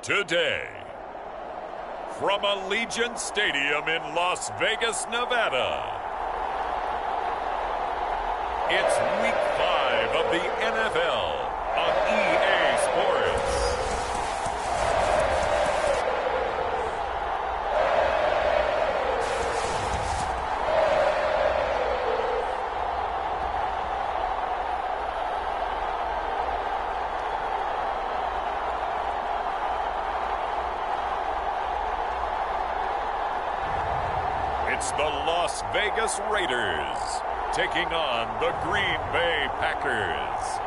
Today, from Allegiant Stadium in Las Vegas, Nevada, it's Week 5 of the NFL on EA Sports. It's the Las Vegas Raiders taking on the Green Bay Packers.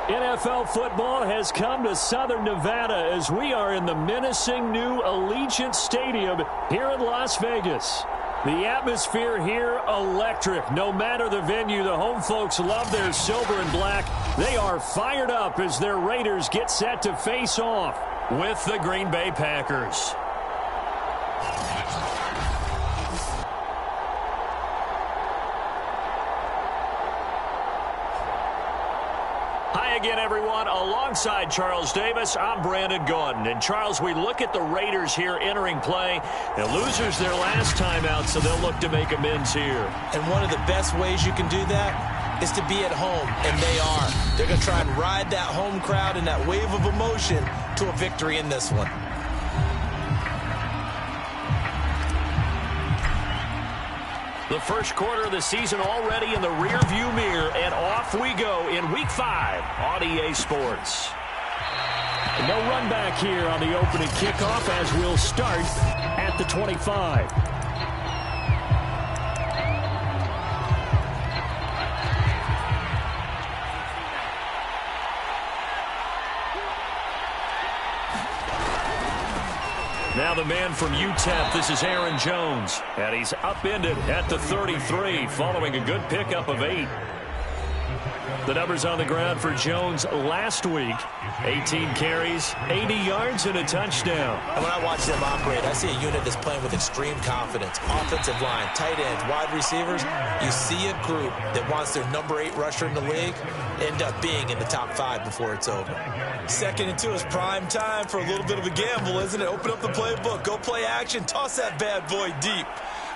NFL football has come to Southern Nevada as we are in the menacing new Allegiant Stadium here in Las Vegas. The atmosphere here, electric. No matter the venue, the home folks love their silver and black. They are fired up as their Raiders get set to face off with the Green Bay Packers. Again, everyone, alongside Charles Davis, I'm Brandon Gaudin. And, Charles, we look at the Raiders here entering play. The losers their last time out, so they'll look to make amends here. And one of the best ways you can do that is to be at home, and they are. They're going to try and ride that home crowd and that wave of emotion to a victory in this one. The first quarter of the season already in the rearview mirror, and off we go in Week 5 on EA Sports. No run back here on the opening kickoff as we'll start at the 25. Now the man from UTEP, this is Aaron Jones, and he's upended at the 33 following a good pickup of 8. The numbers on the ground for Jones last week, 18 carries, 80 yards, and a touchdown. And when I watch them operate, I see a unit that's playing with extreme confidence. Offensive line, tight ends, wide receivers. You see a group that wants their number 8 rusher in the league end up being in the top 5 before it's over. 2nd and 2 is prime time for a little bit of a gamble, isn't it? Open up the playbook, go play action, toss that bad boy deep.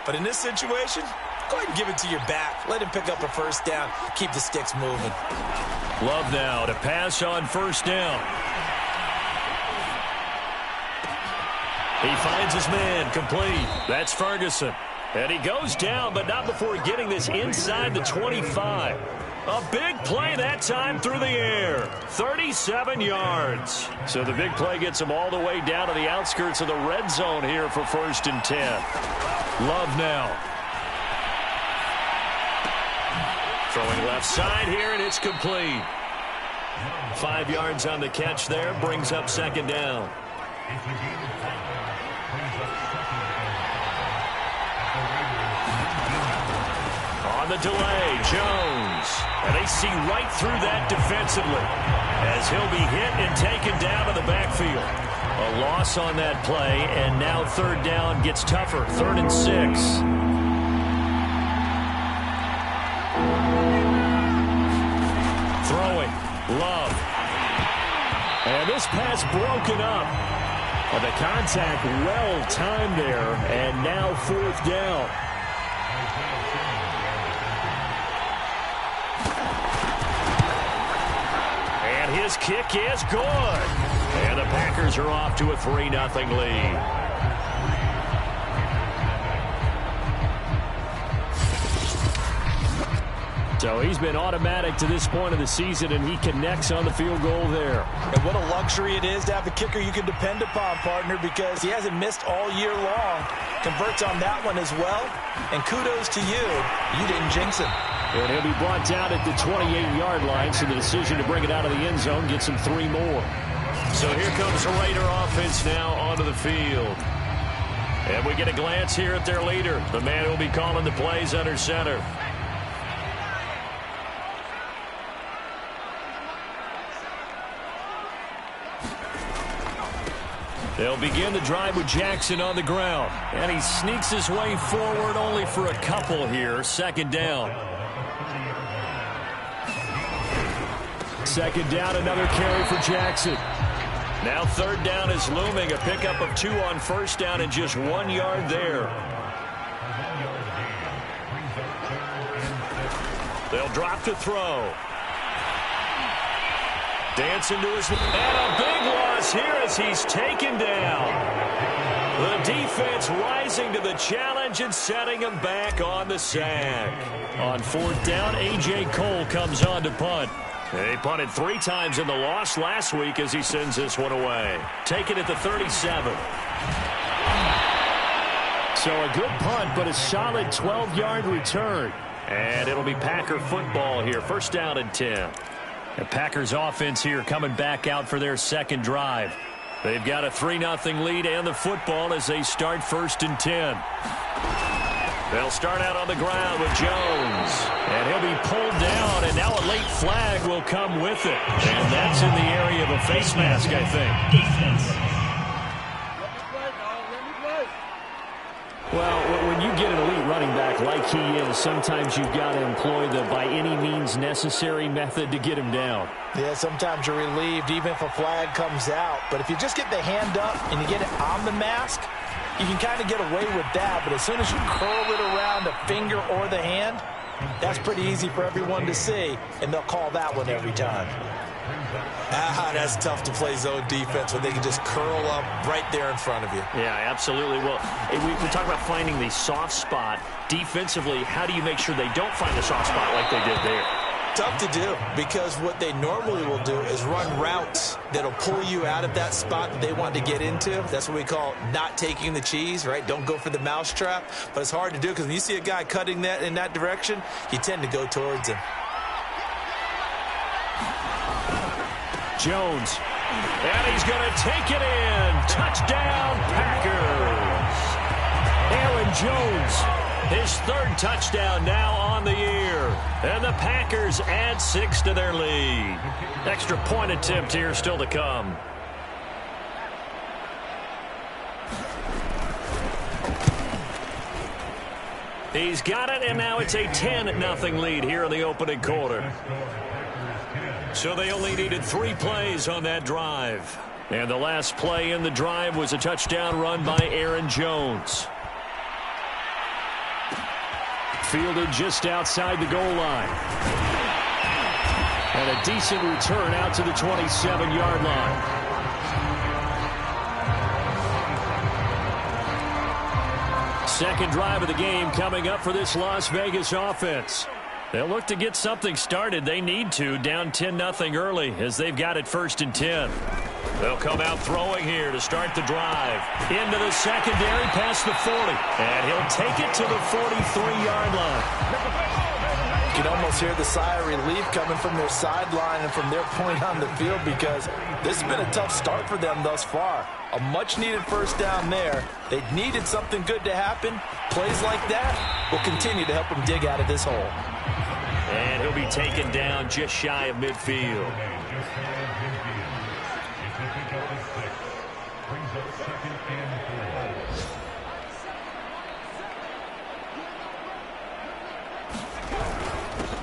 But in this situation, go ahead and give it to your back. Let him pick up a first down. Keep the sticks moving. Love now to pass on first down. He finds his man complete. That's Ferguson. And he goes down, but not before getting this inside the 25. A big play that time through the air. 37 yards. So the big play gets him all the way down to the outskirts of the red zone here for 1st and 10. Love now. Throwing left side here, and it's complete. 5 yards on the catch there, brings up 2nd down. On the delay, Jones. And they see right through that defensively as he'll be hit and taken down to the backfield. A loss on that play, and now 3rd down gets tougher. 3rd and 6. Throwing, Love. And this pass broken up. But the contact well timed there, and now 4th down. And his kick is good. And the Packers are off to a 3-0 lead. So he's been automatic to this point of the season, and he connects on the field goal there. And what a luxury it is to have a kicker you can depend upon, partner, because he hasn't missed all year long. Converts on that one as well. And kudos to you. You didn't jinx him. And he'll be brought down at the 28-yard line, so the decision to bring it out of the end zone gets him 3 more. So here comes the Raider offense now onto the field. And we get a glance here at their leader, the man who will be calling the plays under center. They'll begin the drive with Jackson on the ground. And he sneaks his way forward only for a couple here. 2nd down. Second down, another carry for Jackson. Now third down is looming. A pickup of 2 on first down and just 1 yard there. They'll drop to throw. Dancing to his... And a big loss here as he's taken down. The defense rising to the challenge and setting him back on the sack. On fourth down, A.J. Cole comes on to punt. He punted 3 times in the loss last week as he sends this one away. Taken at the 37. So a good punt, but a solid 12-yard return. And it'll be Packer football here. First down and 10. The Packers offense here coming back out for their second drive. They've got a 3-0 lead and the football as they start first and 10. They'll start out on the ground with Jones. And he'll be pulled down, and now a late flag will come with it. And that's in the area of a face mask, I think. Well, when you get an elite running back like he is, sometimes you've got to employ the by any means necessary method to get him down. Yeah, sometimes you're relieved even if a flag comes out. But if you just get the hand up and you get it on the mask, you can kind of get away with that. But as soon as you curl it around the finger or the hand, that's pretty easy for everyone to see, and they'll call that one every time. That's tough to play zone defense when they can just curl up right there in front of you. Yeah, absolutely. Well, we talk about finding the soft spot. Defensively, how do you make sure they don't find the soft spot like they did there? Tough to do, because what they normally will do is run routes that'll pull you out of that spot that they want to get into. That's what we call not taking the cheese, right? Don't go for the mousetrap. But it's hard to do because when you see a guy cutting that in that direction, you tend to go towards him. Jones, and he's going to take it in. Touchdown, Packers. Aaron Jones, his third touchdown now on the year. And the Packers add 6 to their lead. Extra point attempt here still to come. He's got it, and now it's a 10-0 lead here in the opening quarter. So they only needed 3 plays on that drive. And the last play in the drive was a touchdown run by Aaron Jones. Fielded just outside the goal line. And a decent return out to the 27-yard line. Second drive of the game coming up for this Las Vegas offense. They'll look to get something started. They need to, down 10-0 early as they've got it first and 10. They'll come out throwing here to start the drive. Into the secondary, past the 40. And he'll take it to the 43-yard line. You can almost hear the sigh of relief coming from their sideline and from their point on the field, because this has been a tough start for them thus far. A much-needed first down there. They needed something good to happen. Plays like that will continue to help them dig out of this hole. And he'll be taken down just shy of midfield.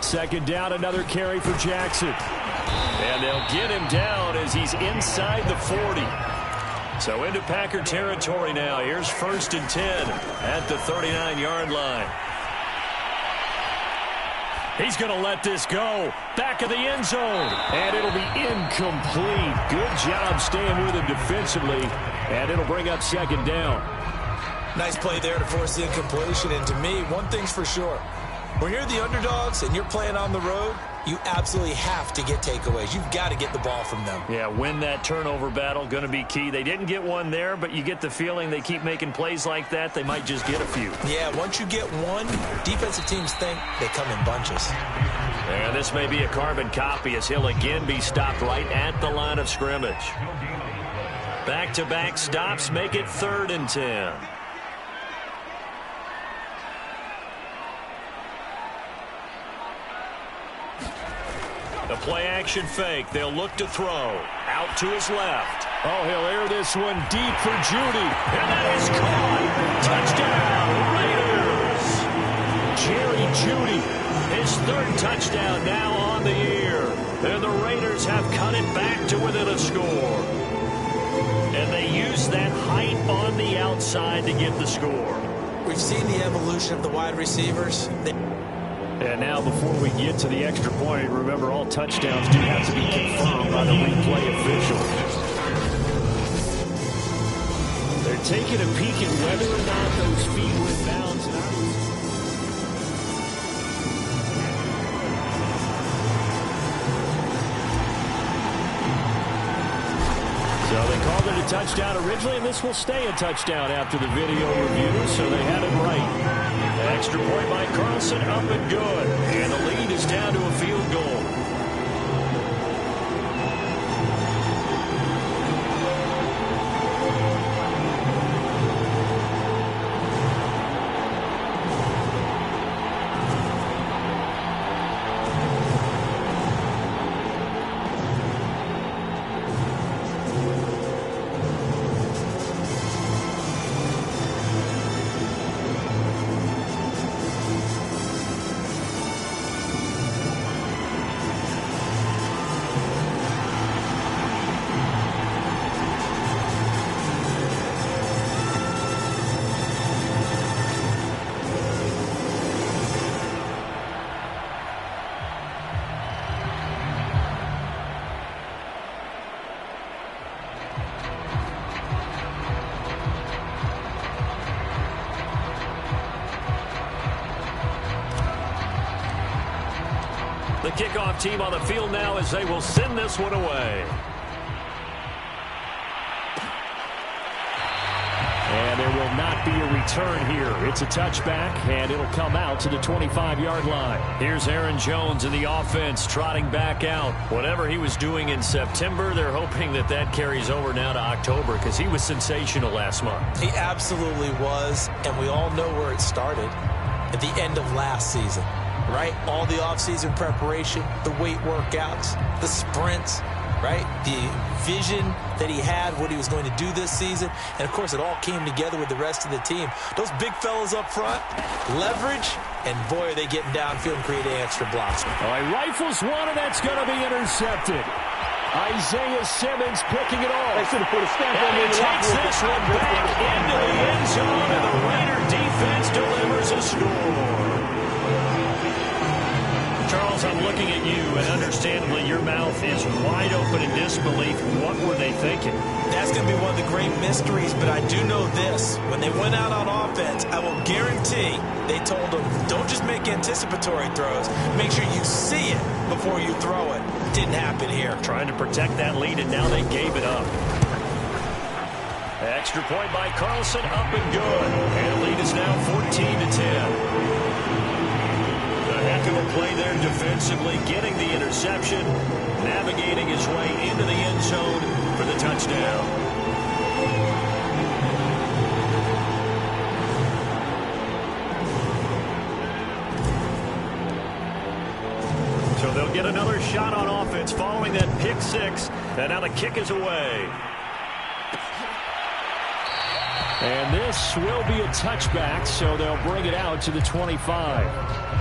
Second down, another carry for Jackson. And they'll get him down as he's inside the 40. So into Packer territory now. Here's first and 10 at the 39-yard line. He's going to let this go. Back of the end zone. And it'll be incomplete. Good job staying with him defensively. And it'll bring up second down. Nice play there to force the incompletion. And to me, one thing's for sure. When you're the underdogs and you're playing on the road, you absolutely have to get takeaways. You've got to get the ball from them. Yeah, win that turnover battle, going to be key. They didn't get one there, but you get the feeling they keep making plays like that, they might just get a few. Yeah, once you get one, defensive teams think they come in bunches. And this may be a carbon copy as he'll again be stopped right at the line of scrimmage. Back-to-back stops make it 3rd and 10. The play-action fake. They'll look to throw. Out to his left. Oh, he'll air this one deep for Judy. And that is caught. Touchdown, Raiders. Jerry Jeudy, his 3rd touchdown now on the year. And the Raiders have cut it back to within a score. And they use that height on the outside to get the score. We've seen the evolution of the wide receivers. And now before we get to the extra point, remember all touchdowns do have to be confirmed by the replay official. They're taking a peek at whether or not those feet were in bounds. So they called it a touchdown originally, and this will stay a touchdown after the video review, so they had it right. Extra point by Carlson, up and good. And the lead is down to a field goal. The kickoff team on the field now as they will send this one away. And there will not be a return here. It's a touchback, and it'll come out to the 25-yard line. Here's Aaron Jones in the offense trotting back out. Whatever he was doing in September, they're hoping that that carries over now to October because he was sensational last month. He absolutely was, and we all know where it started at the end of last season. Right? All the offseason preparation, the weight workouts, the sprints, right? The vision that he had, what he was going to do this season. And, of course, it all came together with the rest of the team. Those big fellas up front, leverage, and, boy, are they getting downfield and creating extra blocks. All right, rifles one, and that's going to be intercepted. Isaiah Simmons picking it off. They should have put a stamp on and he takes this one back into the end zone, and the Raider defense delivers a score. Charles, I'm looking at you, and understandably your mouth is wide open in disbelief. What were they thinking? That's going to be one of the great mysteries, but I do know this. When they went out on offense, I will guarantee they told them, don't just make anticipatory throws. Make sure you see it before you throw it. Didn't happen here. Trying to protect that lead, and now they gave it up. Extra point by Carlson, up and good. And the lead is now 14-10. Heck of a play there defensively, getting the interception, navigating his way into the end zone for the touchdown. So they'll get another shot on offense following that pick six, and now the kick is away. And this will be a touchback, so they'll bring it out to the 25.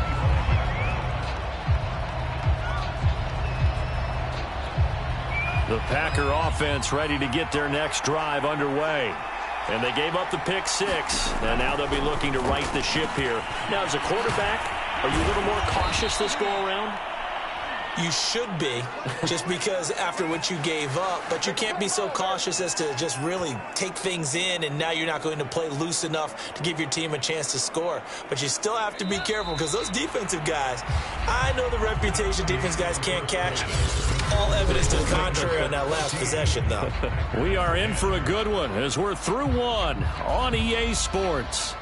The Packer offense ready to get their next drive underway. And they gave up the pick six, and now they'll be looking to right the ship here. Now, as a quarterback, are you a little more cautious this go-around? You should be, just because after what you gave up, but you can't be so cautious as to just really take things in, and now you're not going to play loose enough to give your team a chance to score. But you still have to be careful because those defensive guys, I know the reputation defense guys can't catch. All evidence to the contrary on that last possession, though. We are in for a good one as we're through one on EA Sports.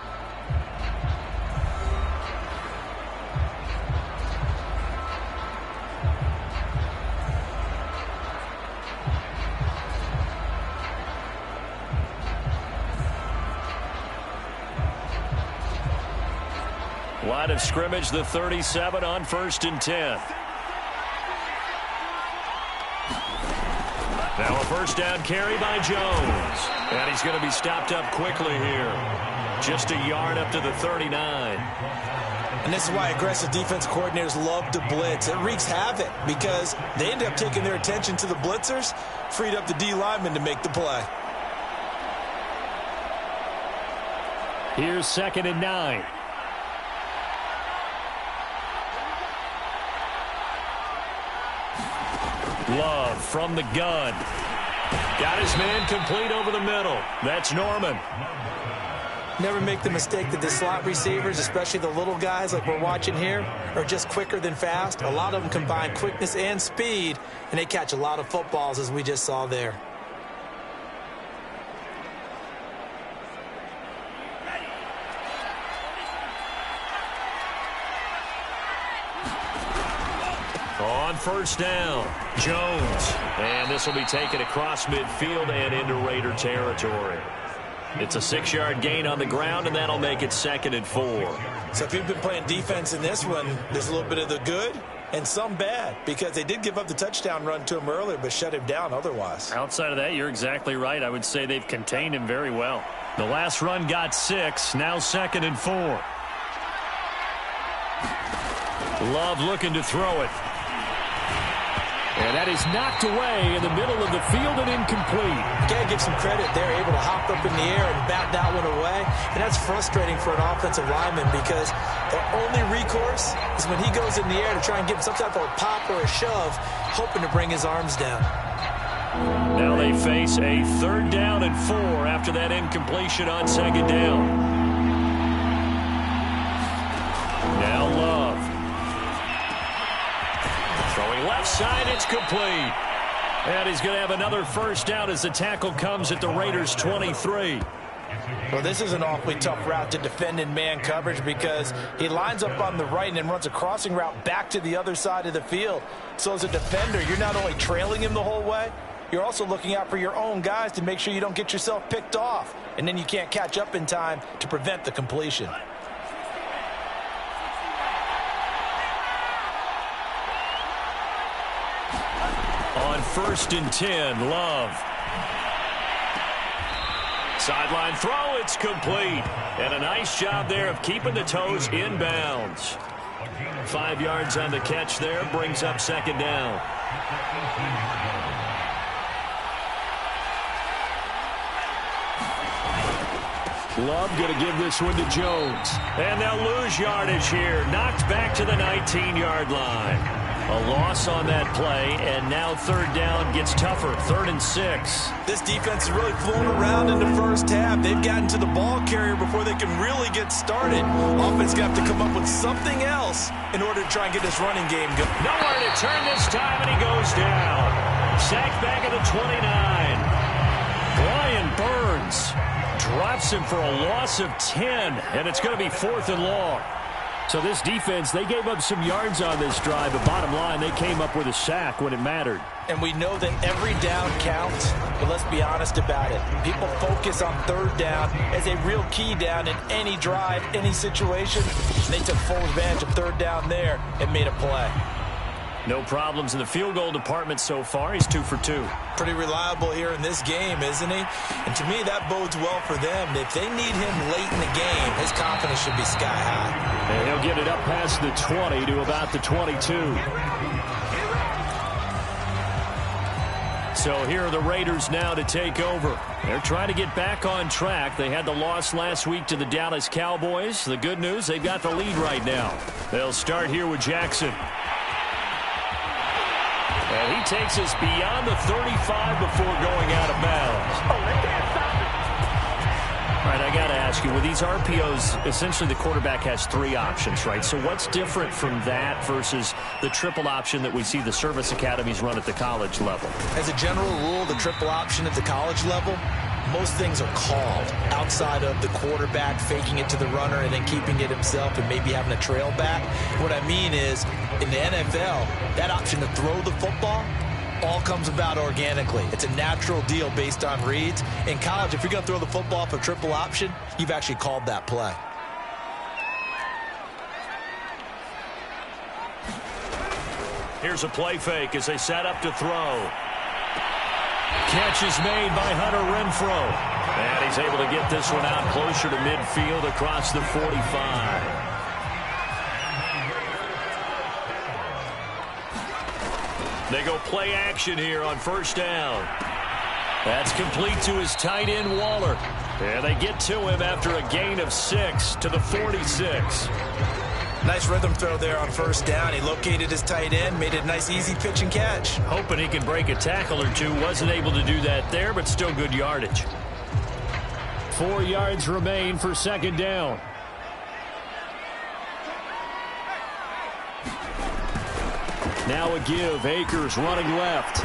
Line of scrimmage, the 37 on 1st and 10. Now a first down carry by Jones. And he's going to be stopped up quickly here. Just a yard up to the 39. And this is why aggressive defense coordinators love to blitz. It wreaks havoc because they end up taking their attention to the blitzers, freed up the D lineman to make the play. Here's 2nd and 9. Love from the gun. Got his man complete over the middle. That's Norman. Never make the mistake that the slot receivers, especially the little guys like we're watching here, are just quicker than fast. A lot of them combine quickness and speed, and they catch a lot of footballs, as we just saw there. On 1st down, Jones. And this will be taken across midfield and into Raider territory. It's a 6-yard gain on the ground, and that'll make it 2nd and 4. So if you've been playing defense in this one, there's a little bit of the good and some bad, because they did give up the touchdown run to him earlier, but shut him down otherwise. Outside of that, you're exactly right. I would say they've contained him very well. The last run got 6, now 2nd and 4. Love looking to throw it. And that is knocked away in the middle of the field and incomplete. You got to give some credit. They're able to hop up in the air and bat that one away. And that's frustrating for an offensive lineman because their only recourse is when he goes in the air to try and give some type of a pop or a shove, hoping to bring his arms down. Now they face a 3rd down and 4 after that incompletion on 2nd down. Now Love. Throwing left side, it's complete. And he's going to have another 1st down as the tackle comes at the Raiders' 23. Well, this is an awfully tough route to defend in man coverage because he lines up on the right and then runs a crossing route back to the other side of the field. So as a defender, you're not only trailing him the whole way, you're also looking out for your own guys to make sure you don't get yourself picked off. And then you can't catch up in time to prevent the completion. On 1st and 10, Love. Sideline throw, it's complete. And a nice job there of keeping the toes in bounds. 5 yards on the catch there, brings up 2nd down. Love going to give this one to Jones. And they'll lose yardage here. Knocked back to the 19-yard line. A loss on that play, and now 3rd down gets tougher. 3rd and 6. This defense is really flown around in the first half. They've gotten to the ball carrier before they can really get started. Offense got to come up with something else in order to try and get this running game going. Nowhere to turn this time, and he goes down. Sacked back at the 29. Brian Burns drops him for a loss of 10, and it's going to be 4th and long. So this defense, they gave up some yards on this drive, but bottom line, they came up with a sack when it mattered. And we know that every down counts, but let's be honest about it. People focus on 3rd down as a real key down in any drive, any situation. They took full advantage of 3rd down there and made a play. No problems in the field goal department so far. He's 2 for 2. Pretty reliable here in this game, isn't he? And to me, that bodes well for them. If they need him late in the game, his confidence should be sky high. And he'll get it up past the 20 to about the 22. So here are the Raiders now to take over. They're trying to get back on track. They had the loss last week to the Dallas Cowboys. The good news, they've got the lead right now. They'll start here with Jackson. And he takes us beyond the 35 before going out of bounds. All right, I got to ask you, with these RPOs, essentially the quarterback has 3 options, right? So what's different from that versus the triple option that we see the service academies run at the college level? As a general rule, the triple option at the college level, most things are called outside of the quarterback faking it to the runner and then keeping it himself and maybe having a trail back. What I mean is, in the NFL, that option to throw the football all comes about organically. It's a natural deal based on reads. In college, if you're going to throw the football for triple option, you've actually called that play. Here's a play fake as they set up to throw. Catch is made by Hunter Renfrow. And he's able to get this one out closer to midfield across the 45. go play action here on first down. That's complete to his tight end, Waller. And they get to him after a gain of 6 to the 46. Nice rhythm throw there on first down. He located his tight end, made it a nice easy pitch and catch. Hoping he can break a tackle or two. Wasn't able to do that there, but still good yardage. 4 yards remain for second down. Now a give. Akers running left.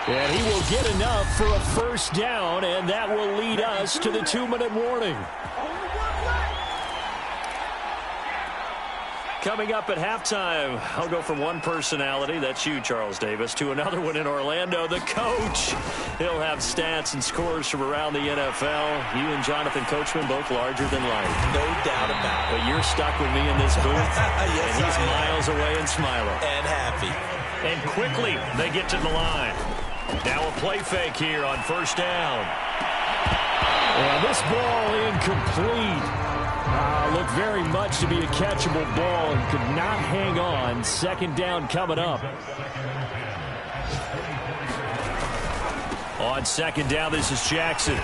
And he will get enough for a first down, and that will lead us to the 2-minute warning. Coming up at halftime, I'll go from one personality, that's you, Charles Davis, to another one in Orlando, the coach. He'll have stats and scores from around the NFL. You and Jonathan Coachman, both larger than life. No doubt about it. But you're stuck with me in this booth, yes, and he's miles away and smiling. And happy. And quickly, they get to the line. Now a play fake here on first down. And this ball incomplete. Looked very much to be a catchable ball and could not hang on. Second down coming up. On second down, this is Jackson.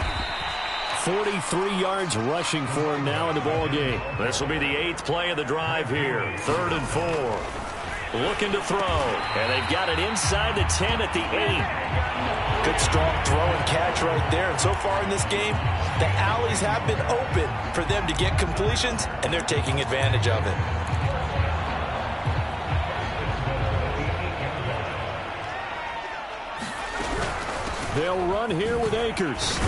43 yards rushing for him now in the ball game. This will be the 8th play of the drive here. 3rd and 4. Looking to throw. And they've got it inside the 10 at the 8. Good strong throw and catch right there. And so far in this game, the alleys have been open for them to get completions, and they're taking advantage of it. They'll run here with Akers.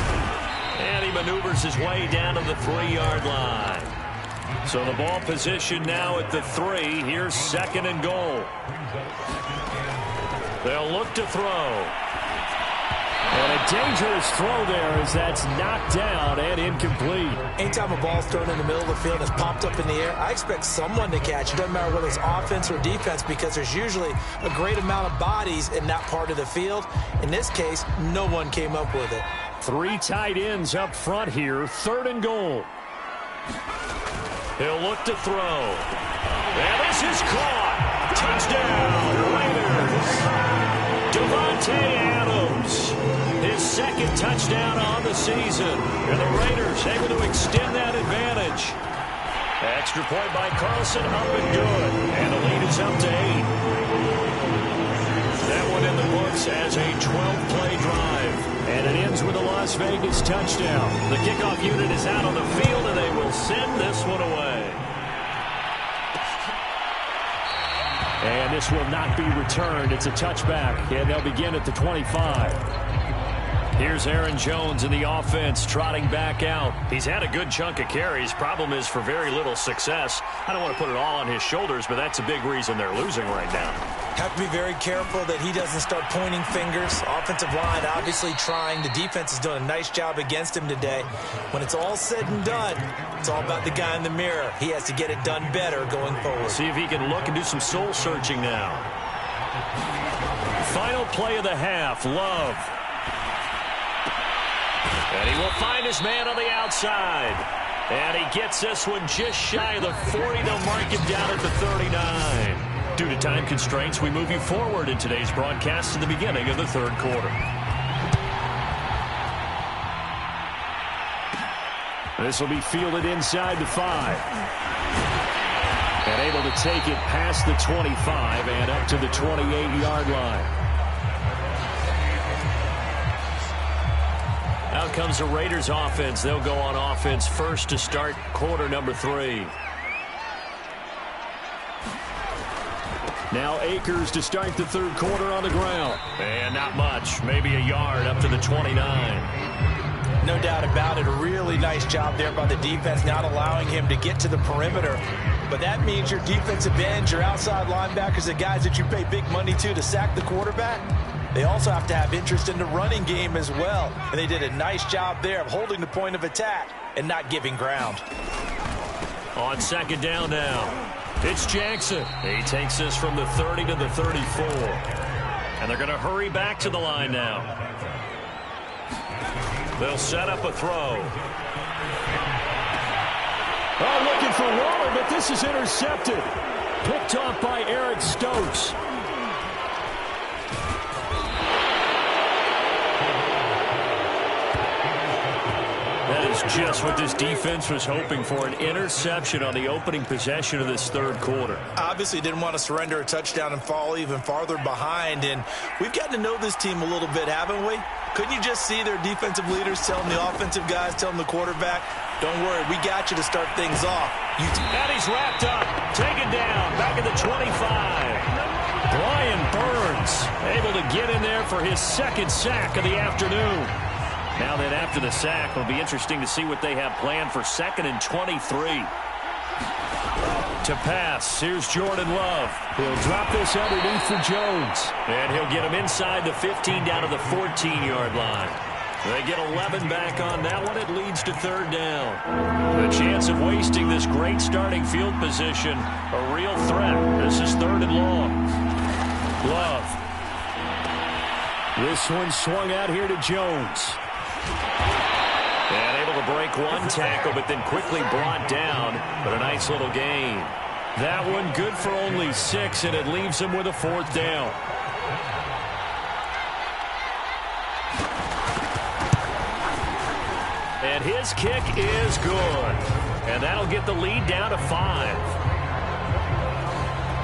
And he maneuvers his way down to the 3-yard line. So the ball position now at the 3. Here's 2nd and goal. They'll look to throw. And a dangerous throw there as that's knocked down and incomplete. Anytime a ball's thrown in the middle of the field and it's popped up in the air, I expect someone to catch it. Doesn't matter whether it's offense or defense, because there's usually a great amount of bodies in that part of the field. In this case, no one came up with it. 3 tight ends up front here. 3rd and goal. He'll look to throw. And this is caught. Touchdown, Raiders. Davante Adams. His 2nd touchdown on the season. And the Raiders able to extend that advantage. Extra point by Carlson, up and good. And the lead is up to 8. That one in the books as a 12-play drive. And it ends with a Las Vegas touchdown. The kickoff unit is out on the field, and they will send this one away. And this will not be returned. It's a touchback, and they'll begin at the 25. Here's Aaron Jones in the offense, trotting back out. He's had a good chunk of carries. Problem is for very little success. I don't want to put it all on his shoulders, but that's a big reason they're losing right now. Have to be very careful that he doesn't start pointing fingers. Offensive line obviously trying. The defense is doing a nice job against him today. When it's all said and done, it's all about the guy in the mirror. He has to get it done better going forward. See if he can look and do some soul searching now. Final play of the half, Love. And he will find his man on the outside. And he gets this one just shy of the 40. They'll mark him down at the 39. Due to time constraints, we move you forward in today's broadcast to the beginning of the 3rd quarter. This will be fielded inside the 5. And able to take it past the 25 and up to the 28-yard line. Out comes the Raiders offense. They'll go on offense first to start quarter number 3. Now Akers to start the 3rd quarter on the ground. And not much. Maybe a yard up to the 29. No doubt about it. A really nice job there by the defense, not allowing him to get to the perimeter. But that means your defensive ends, your outside linebackers, the guys that you pay big money to sack the quarterback, they also have to have interest in the running game as well. And they did a nice job there of holding the point of attack and not giving ground. On second down now, it's Jackson. He takes this from the 30 to the 34. And they're going to hurry back to the line now. They'll set up a throw. Oh, looking for Waller, but this is intercepted. Picked off by Eric Stokes. Just what this defense was hoping for, an interception on the opening possession of this third quarter. Obviously didn't want to surrender a touchdown and fall even farther behind, and we've gotten to know this team a little bit, haven't we? Couldn't you just see their defensive leaders telling the offensive guys, telling the quarterback, don't worry, we got you to start things off. And he's wrapped up, taken down, back at the 25. Brian Burns able to get in there for his second sack of the afternoon. Now then, after the sack, it'll be interesting to see what they have planned for 2nd and 23. To pass, here's Jordan Love. He'll drop this underneath for Jones. And he'll get him inside the 15 down to the 14-yard line. They get 11 back on that one. It leads to 3rd down. The chance of wasting this great starting field position, a real threat. This is 3rd and long. Love. This one swung out here to Jones. And able to break one tackle, but then quickly brought down. But a nice little gain. That one good for only 6, and it leaves him with a 4th down. And his kick is good. And that'll get the lead down to 5.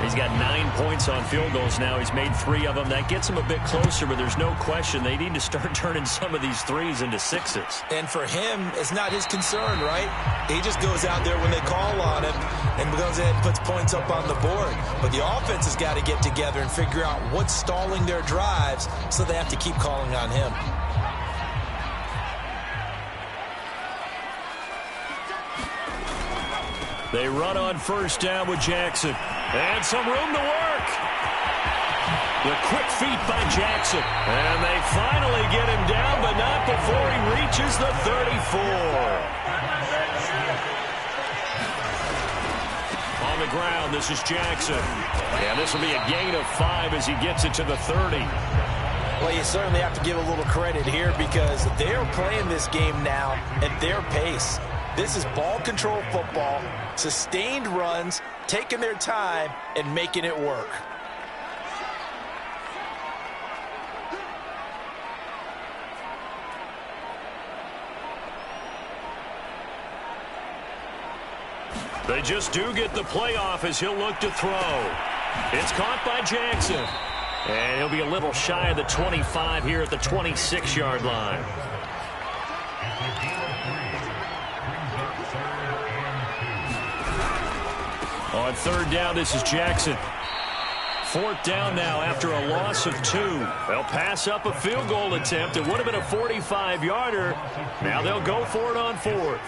He's got 9 points on field goals now. He's made 3 of them. That gets him a bit closer, but there's no question they need to start turning some of these 3s into 6s. And for him, it's not his concern, right? He just goes out there when they call on him and goes ahead and puts points up on the board. But the offense has got to get together and figure out what's stalling their drives, so they have to keep calling on him. They run on 1st down with Jackson. And some room to work. The quick feet by Jackson. And they finally get him down, but not before he reaches the 34. On the ground, this is Jackson. And this will be a gain of 5 as he gets it to the 30. Well, you certainly have to give a little credit here because they're playing this game now at their pace. This is ball control football, sustained runs, taking their time, and making it work. They just do get the playoff as he'll look to throw. It's caught by Jackson. And he'll be a little shy of the 25 here at the 26-yard line. On 3rd down, this is Jackson. 4th down now after a loss of 2. They'll pass up a field goal attempt. It would have been a 45-yarder. Now they'll go for it on 4th.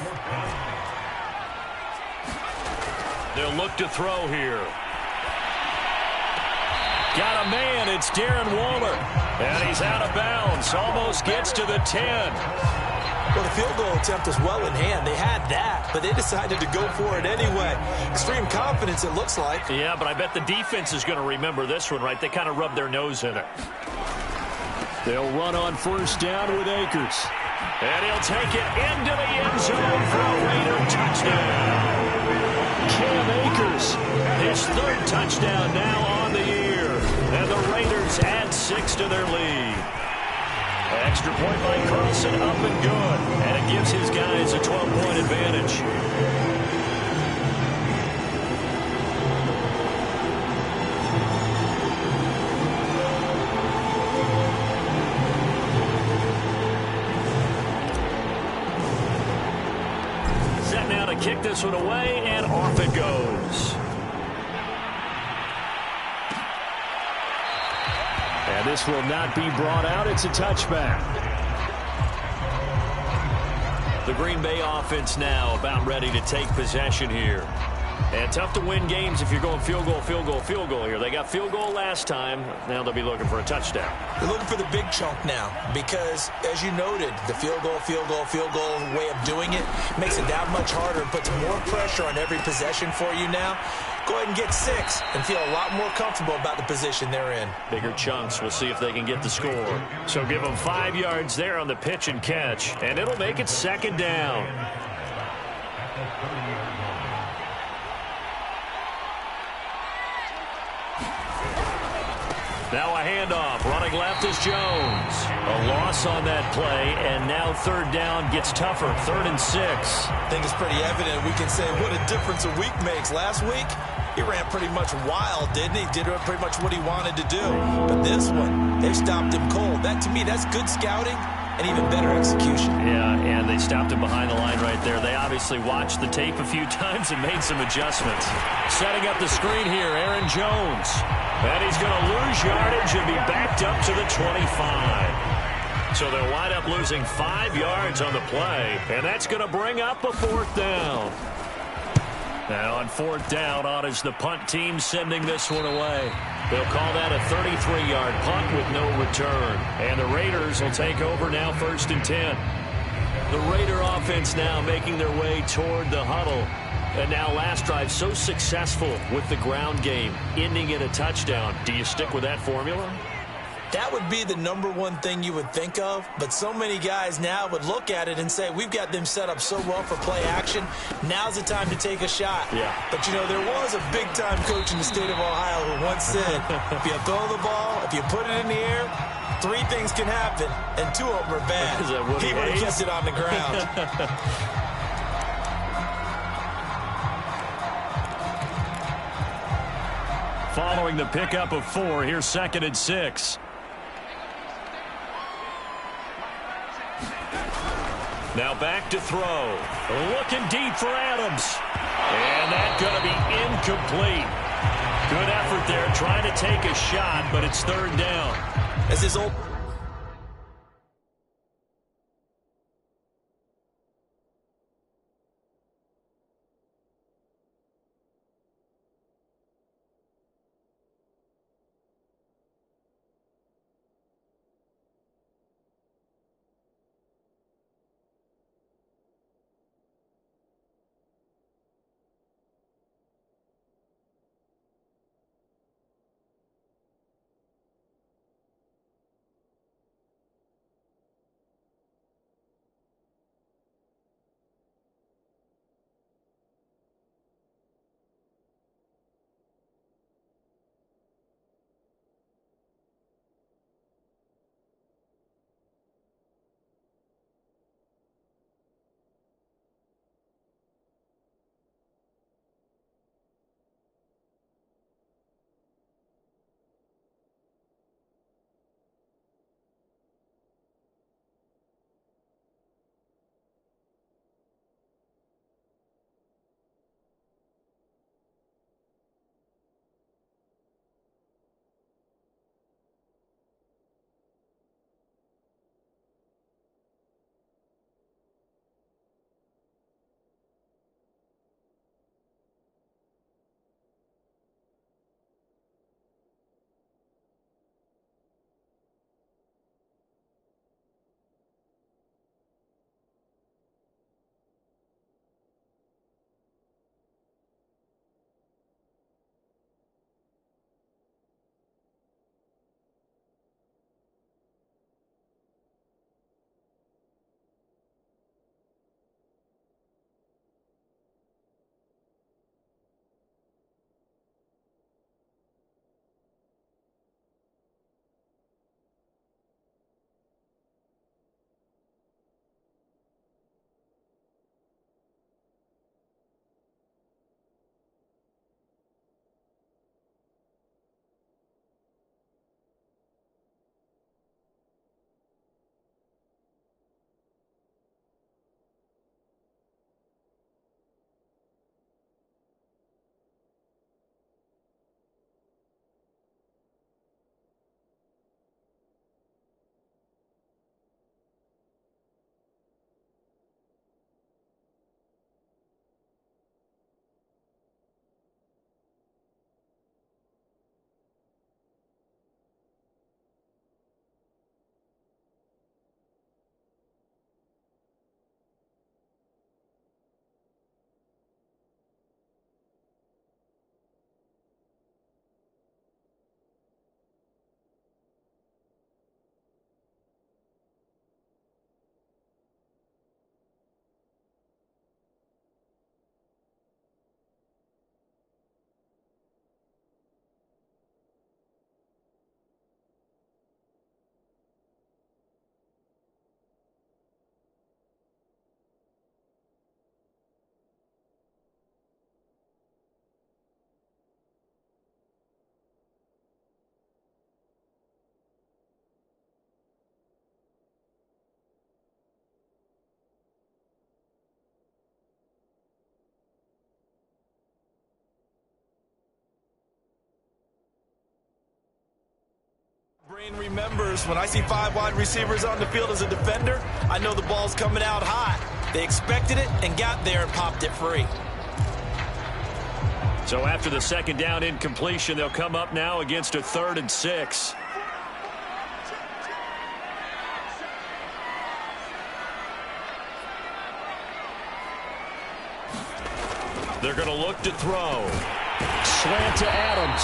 They'll look to throw here. Got a man. It's Darren Waller. And he's out of bounds. Almost gets to the 10. Well, the field goal attempt was well in hand. They had that, but they decided to go for it anyway. Extreme confidence, it looks like. Yeah, but I bet the defense is going to remember this one, right? They kind of rubbed their nose in it. They'll run on 1st down with Akers. And he'll take it into the end zone for a Raider touchdown. Cam Akers, his 3rd touchdown now on the year. And the Raiders add 6 to their lead. Extra point by Carlson, up and good. And it gives his guys a 12-point advantage. Set now to kick this one away, and off it goes. And this will not be brought out. It's a touchback. The Green Bay offense now about ready to take possession here. And tough to win games if you're going field goal, field goal, field goal here. They got field goal last time. Now they'll be looking for a touchdown. They're looking for the big chunk now because, as you noted, the field goal way of doing it makes it that much harder and puts more pressure on every possession for you now. Go ahead and get 6 and feel a lot more comfortable about the position they're in. Bigger chunks. We'll see if they can get the score. So give them 5 yards there on the pitch and catch, and it'll make it 2nd down. Now a handoff. Running left is Jones. A loss on that play, and now third down gets tougher. 3rd and 6. I think it's pretty evident. We can say what a difference a week makes. Last week, he ran pretty much wild, didn't he? Did pretty much what he wanted to do. But this one, they stopped him cold. That, to me, that's good scouting and even better execution. Yeah, and they stopped him behind the line right there. They obviously watched the tape a few times and made some adjustments. Setting up the screen here, Aaron Jones. And he's going to lose yardage and be backed up to the 25. So they'll wind up losing 5 yards on the play, and that's going to bring up a 4th down. Now on 4th down, on is the punt team sending this one away. They'll call that a 33-yard punt with no return. And the Raiders will take over now 1st and 10. The Raider offense now making their way toward the huddle. And now last drive so successful with the ground game, ending in a touchdown. Do you stick with that formula? That would be the #1 thing you would think of, but so many guys now would look at it and say, we've got them set up so well for play action. Now's the time to take a shot. Yeah. But, you know, there was a big-time coach in the state of Ohio who once said, if you throw the ball, if you put it in the air, 3 things can happen, and 2 of them are bad. Is that Woody He would have Hayes? kept it on the ground. Following the pickup of 4, here's 2nd and 6. Now back to throw. Looking deep for Adams. And that's going to be incomplete. Good effort there trying to take a shot, but it's 3rd down. As his old Remembers, when I see 5 wide receivers on the field as a defender, I know the ball's coming out hot. They expected it and got there and popped it free. So after the second down incompletion, they'll come up now against a 3rd and 6. They're going to look to throw. Slant to Adams.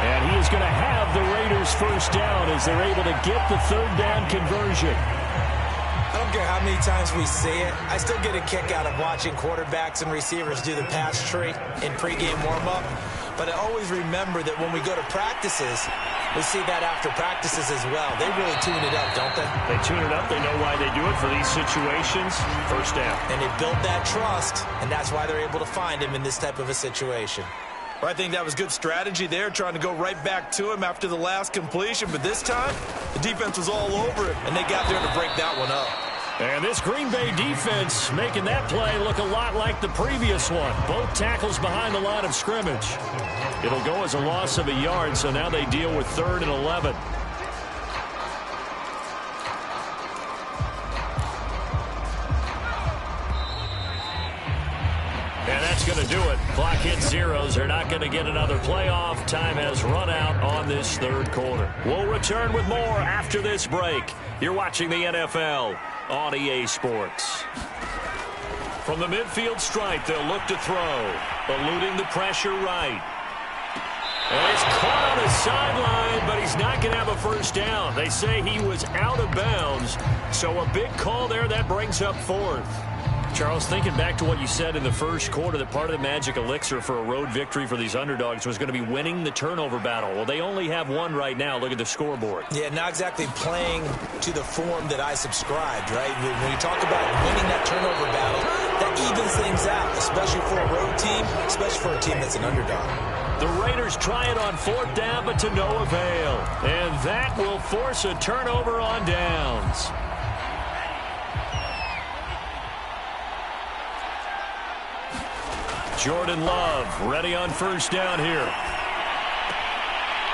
And he is going to have the Raiders first down as they're able to get the 3rd down conversion. I don't care how many times we see it. I still get a kick out of watching quarterbacks and receivers do the pass tree in pregame warm-up. But I always remember that when we go to practices, we see that after practices as well. They really tune it up, don't they? They tune it up. They know why they do it for these situations. First down. And they build that trust, and that's why they're able to find him in this type of a situation. Well, I think that was good strategy there, trying to go right back to him after the last completion. But this time, the defense was all over it, and they got there to break that one up. And this Green Bay defense making that play look a lot like the previous one. Both tackles behind the line of scrimmage. It'll go as a loss of a yard, so now they deal with 3rd and 11. And that's going to do it. Clock hits zeros. They're not going to get another playoff. Time has run out on this 3rd quarter. We'll return with more after this break. You're watching the NFL on EA Sports. From the midfield stripe, they'll look to throw. Eluding the pressure right. And he's caught on his sideline, but he's not going to have a first down. They say he was out of bounds. So a big call there that brings up 4th. Charles, thinking back to what you said in the first quarter, that part of the magic elixir for a road victory for these underdogs was going to be winning the turnover battle. Well, they only have one right now. Look at the scoreboard. Yeah, not exactly playing to the form that I subscribed, right? When you talk about winning that turnover battle, that evens things out, especially for a road team, especially for a team that's an underdog. The Raiders try it on 4th down, but to no avail. And that will force a turnover on downs. Jordan Love ready on first down here.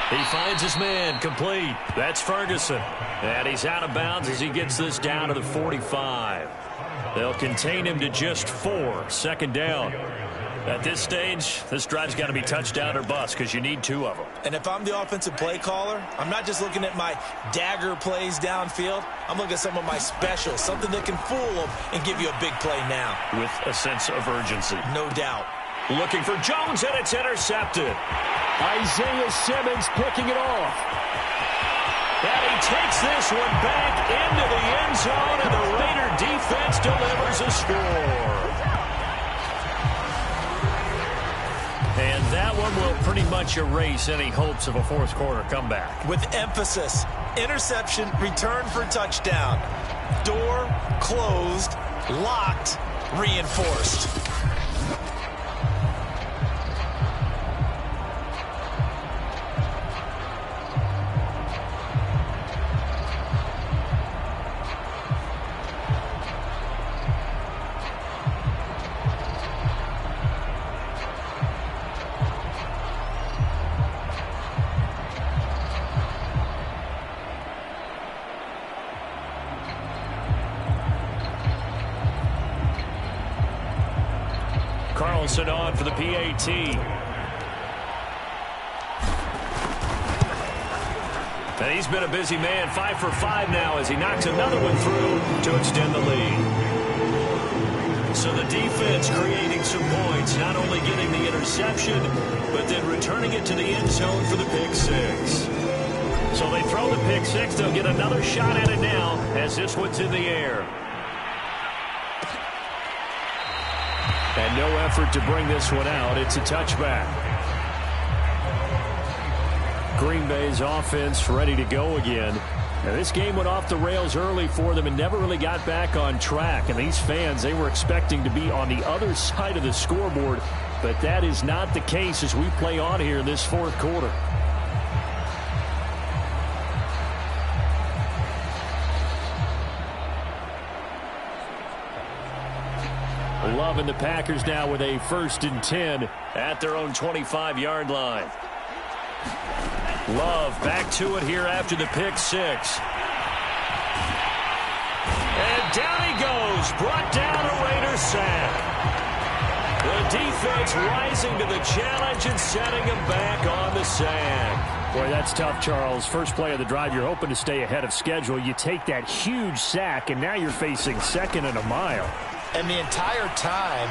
He finds his man, complete. That's Ferguson. And he's out of bounds as he gets this down to the 45. They'll contain him to just 4. 2nd down. At this stage, this drive's got to be touchdown or bust because you need 2 of them. And if I'm the offensive play caller, I'm not just looking at my dagger plays downfield. I'm looking at some of my specials, something that can fool them and give you a big play now. With a sense of urgency. No doubt. Looking for Jones, and it's intercepted. Isaiah Simmons picking it off. And he takes this one back into the end zone, and the Raider defense delivers a score. And that one will pretty much erase any hopes of a 4th quarter comeback. With emphasis, interception, return for touchdown. Door closed, locked, reinforced. Carlson on for the PAT. And he's been a busy man, 5 for 5 now as he knocks another one through to extend the lead. So the defense creating some points, not only getting the interception, but then returning it to the end zone for the pick 6. So they throw the pick 6. They'll get another shot at it now as this one's in the air. And no effort to bring this one out. It's a touchback. Green Bay's offense ready to go again. And this game went off the rails early for them and never really got back on track. And these fans, they were expecting to be on the other side of the scoreboard. But that is not the case as we play on here in this 4th quarter. Love and the Packers now with a 1st and 10 at their own 25-yard line. Love back to it here after the pick six. And down he goes. Brought down a Raiders sack. The defense rising to the challenge and setting him back on the sack. Boy, that's tough, Charles. First play of the drive, you're hoping to stay ahead of schedule. You take that huge sack, and now you're facing second and a mile. And the entire time,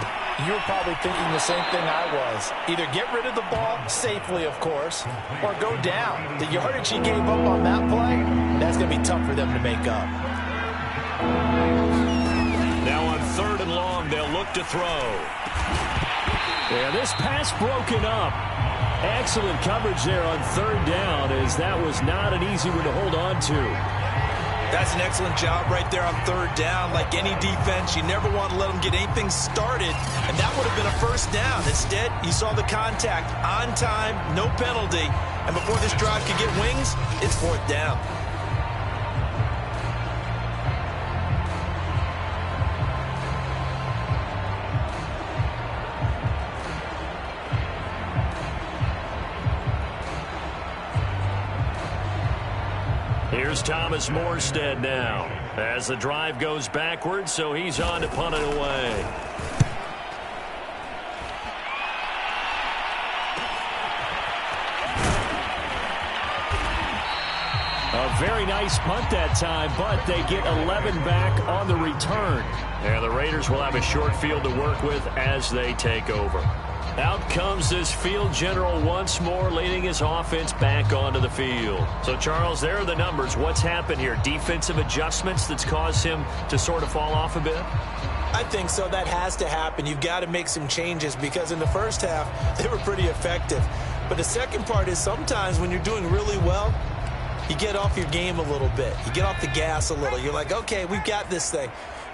you're probably thinking the same thing I was. Either get rid of the ball, safely, of course, or go down. The yardage he gave up on that play, that's going to be tough for them to make up. Now on 3rd and long, they'll look to throw. Yeah, this pass broken up. Excellent coverage there on 3rd down, as that was not an easy one to hold on to. That's an excellent job right there on 3rd down. Like any defense, you never want to let them get anything started, and that would have been a first down. Instead, you saw the contact on time, no penalty, and before this drive could get wings, it's 4th down. Here's Thomas Morstead now as the drive goes backwards, so he's on to punt it away. A very nice punt that time, but they get 11 back on the return. And the Raiders will have a short field to work with as they take over. Out comes this field general once more, leading his offense back onto the field. So, Charles, there are the numbers. What's happened here? Defensive adjustments that's caused him to sort of fall off a bit? I think so. That has to happen. You've got to make some changes because in the first half, they were pretty effective. But the second part is sometimes when you're doing really well, you get off your game a little bit. You get off the gas a little. You're like, okay, we've got this thing.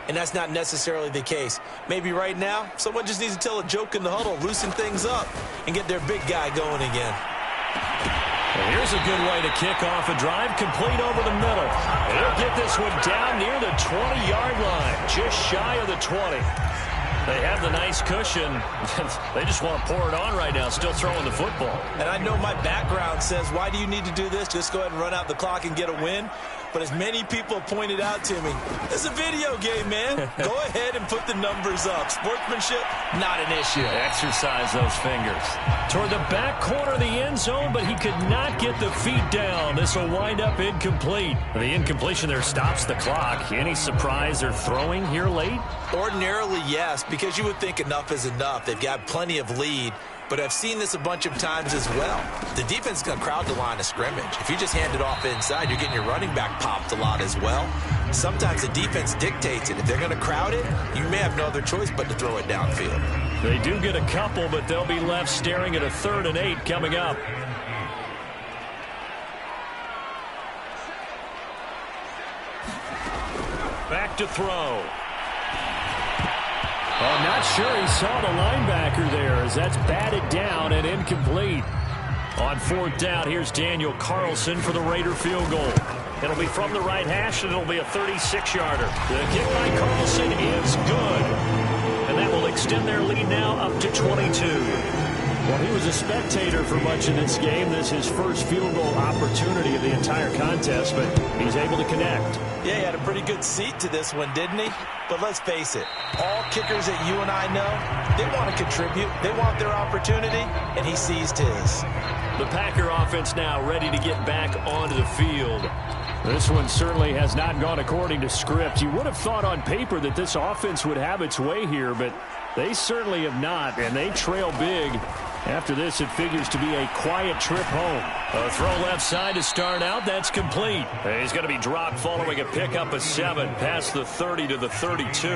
And that's not necessarily the case. Maybe right now, someone just needs to tell a joke in the huddle, loosen things up, and get their big guy going again. Well, here's a good way to kick off a drive, complete over the middle. And he'll get this one down near the 20-yard line, just shy of the 20. They have the nice cushion. They just want to pour it on right now, still throwing the football. And I know my background says, why do you need to do this? Just go ahead and run out the clock and get a win. But as many people pointed out to me, it's a video game, man. Go ahead and put the numbers up. Sportsmanship, not an issue. Exercise those fingers. Toward the back corner of the end zone, but he could not get the feet down. This will wind up incomplete. The incompletion there stops the clock. Any surprise they're throwing here late? Ordinarily, yes, because you would think enough is enough. They've got plenty of lead. But I've seen this a bunch of times as well. The defense is going to crowd the line of scrimmage. If you just hand it off inside, you're getting your running back popped a lot as well. Sometimes the defense dictates it. If they're going to crowd it, you may have no other choice but to throw it downfield. They do get a couple, but they'll be left staring at a 3rd and 8 coming up. Back to throw. I'm not sure he saw the linebacker there as that's batted down and incomplete. On 4th down, here's Daniel Carlson for the Raider field goal. It'll be from the right hash, and it'll be a 36-yarder. The kick by Carlson is good. And that will extend their lead now up to 22. Well, he was a spectator for much of this game. This is his first field goal opportunity of the entire contest, but he's able to connect. Yeah, he had a pretty good seat to this one, didn't he? But let's face it, all kickers that you and I know, they want to contribute. They want their opportunity, and he seized his. The Packer offense now ready to get back onto the field. This one certainly has not gone according to script. You would have thought on paper that this offense would have its way here, but they certainly have not, and they trail big. After this, it figures to be a quiet trip home. A throw left side to start out. That's complete. He's going to be dropped following a pickup of 7 past the 30 to the 32.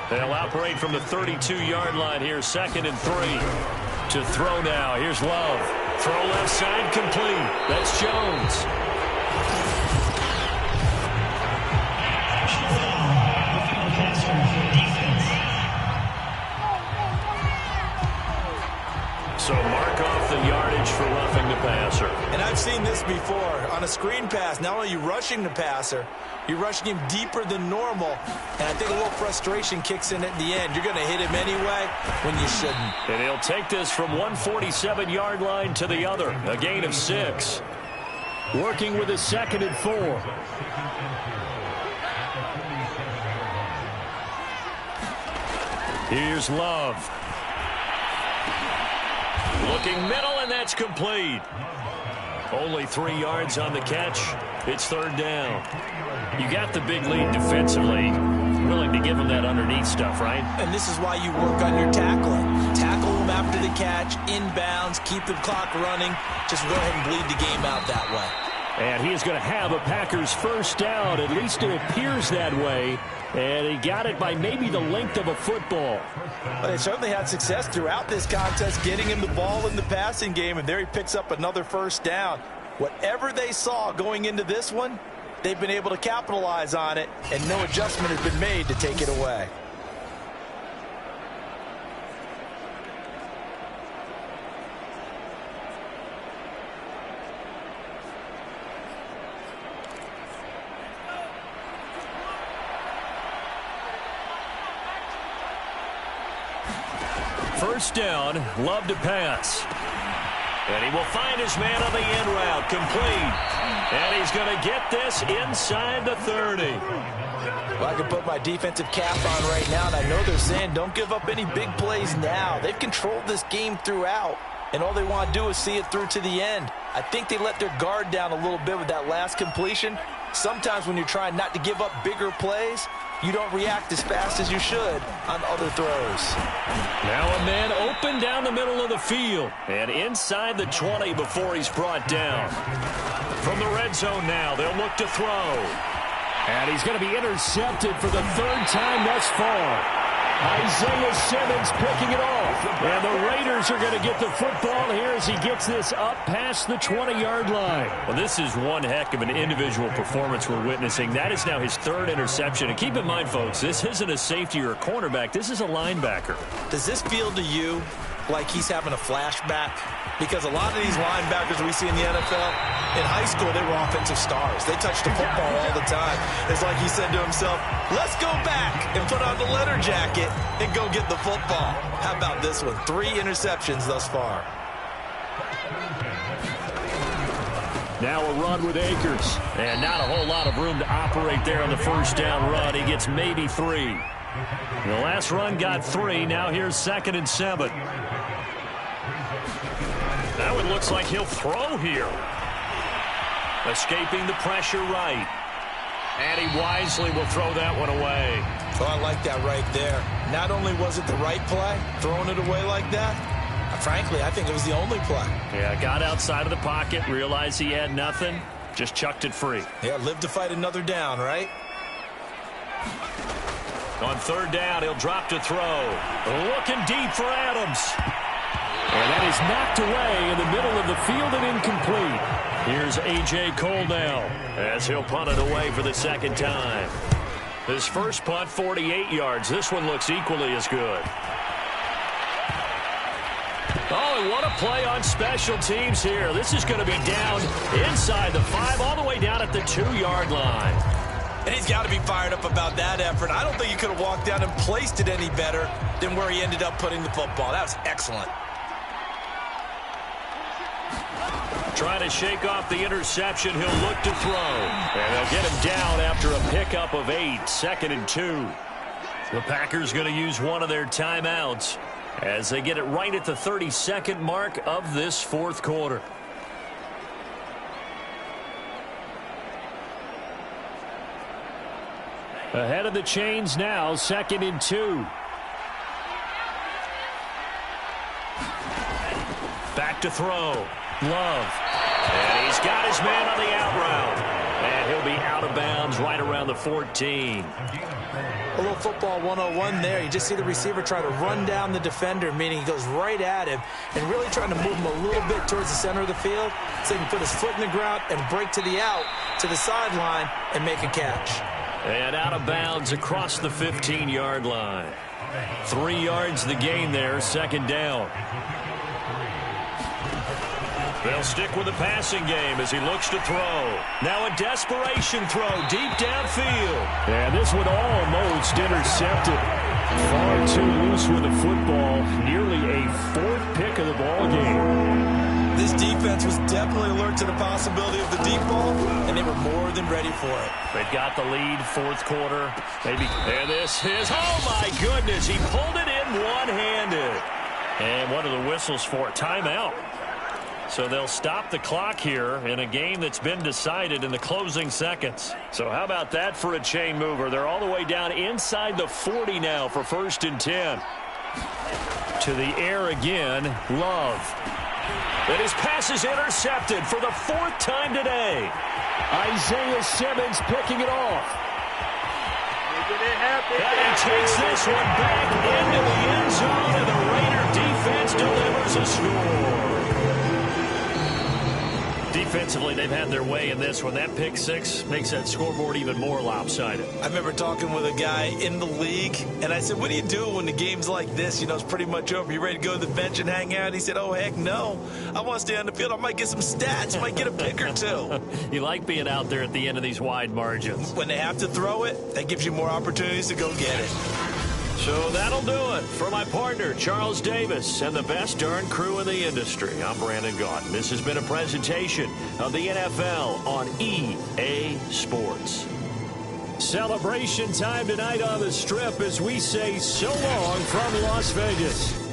They'll operate from the 32-yard line here, 2nd and 3. To throw now. Here's Love. Throw left side complete. That's Jones. So mark off the yardage for roughing the passer. And I've seen this before. On a screen pass, not only are you rushing the passer, you're rushing him deeper than normal. And I think a little frustration kicks in at the end. You're going to hit him anyway when you shouldn't. And he'll take this from 147-yard line to the other. A gain of 6. working with a 2nd and 4. Here's Love. Looking middle, and that's complete. Only 3 yards on the catch. It's 3rd down. You got the big lead defensively. Willing to give them that underneath stuff, right? And this is why you work on your tackling. Tackle them after the catch, inbounds, keep the clock running. Just go ahead and bleed the game out that way. And he is going to have a Packers 1st down. At least it appears that way. And he got it by maybe the length of a football. Well, they certainly had success throughout this contest getting him the ball in the passing game, and there he picks up another 1st down. Whatever they saw going into this one, they've been able to capitalize on it, and no adjustment has been made to take it away. First down, Love to pass. And he will find his man on the in route, complete. And he's going to get this inside the 30. Well, I can put my defensive cap on right now, and I know they're saying don't give up any big plays now. They've controlled this game throughout, and all they want to do is see it through to the end. I think they let their guard down a little bit with that last completion. Sometimes when you're trying not to give up bigger plays, you don't react as fast as you should on other throws. Now a man open down the middle of the field and inside the 20 before he's brought down. From the red zone now, they'll look to throw. And he's going to be intercepted for the 3rd time thus far. Isaiah Simmons picking it off. And the Raiders are going to get the football here as he gets this up past the 20-yard line. Well, this is one heck of an individual performance we're witnessing. That is now his 3rd interception. And keep in mind, folks, this isn't a safety or a cornerback. This is a linebacker. Does this feel to you like he's having a flashback? Because a lot of these linebackers we see in the NFL, in high school, they were offensive stars. They touched the football all the time. It's like he said to himself, let's go back and put on the leather jacket and go get the football. How about this one? 3 interceptions thus far. Now a run with Akers. And not a whole lot of room to operate there on the 1st down run. He gets maybe 3. The last run got 3. Now here's 2nd and 7. Now it looks like he'll throw here. Escaping the pressure right. And he wisely will throw that one away. Oh, I like that right there. Not only was it the right play, throwing it away like that, frankly, I think it was the only play. Yeah, got outside of the pocket, realized he had nothing, just chucked it free. Yeah, live to fight another down, right? On 3rd down, he'll drop to throw. Looking deep for Adams. And that is knocked away in the middle of the field and incomplete. Here's A.J. Cole now as he'll punt it away for the 2nd time. His first punt, 48 yards. This one looks equally as good. Oh, and what a play on special teams here. This is going to be down inside the 5, all the way down at the 2-yard line. And he's got to be fired up about that effort. I don't think he could have walked down and placed it any better than where he ended up putting the football. That was excellent. Trying to shake off the interception. He'll look to throw. And they'll get him down after a pickup of 8. 2nd and 2. The Packers going to use one of their timeouts as they get it right at the 32nd mark of this 4th quarter. Ahead of the chains now, 2nd and 2. Back to throw. Love. And he's got his man on the out route. And he'll be out of bounds right around the 14. A little football 101 there. You just see the receiver try to run down the defender, meaning he goes right at him and really trying to move him a little bit towards the center of the field so he can put his foot in the ground and break to the out, to the sideline, and make a catch. And out of bounds across the 15-yard line. 3 yards the gain there, 2nd down. They'll stick with the passing game as he looks to throw. Now a desperation throw deep downfield. And this one almost intercepted. Far too loose with the football. Nearly a 4th pick of the ball game. This defense was definitely alert to the possibility of the deep ball, and they were more than ready for it. They've got the lead, fourth quarter. Maybe. And this is, oh my goodness, he pulled it in one-handed. And what are the whistles for? Timeout. So they'll stop the clock here in a game that's been decided in the closing seconds. So how about that for a chain mover? They're all the way down inside the 40 now for 1st and 10. To the air again, Love. And his pass is intercepted for the 4th time today. Isaiah Simmons picking it off. And he takes this one back into the end zone, and the Raider defense delivers a score. Defensively, they've had their way in this one. That pick six makes that scoreboard even more lopsided. I remember talking with a guy in the league, and I said, what do you do when the game's like this? You know, it's pretty much over. You ready to go to the bench and hang out? He said, oh, heck no. I want to stay on the field. I might get some stats. I might get a pick or two. You like being out there at the end of these wide margins. When they have to throw it, that gives you more opportunities to go get it. So that'll do it for my partner, Charles Davis, and the best darn crew in the industry. I'm Brandon Gaudin. This has been a presentation of the NFL on EA Sports. Celebration time tonight on the Strip as we say so long from Las Vegas.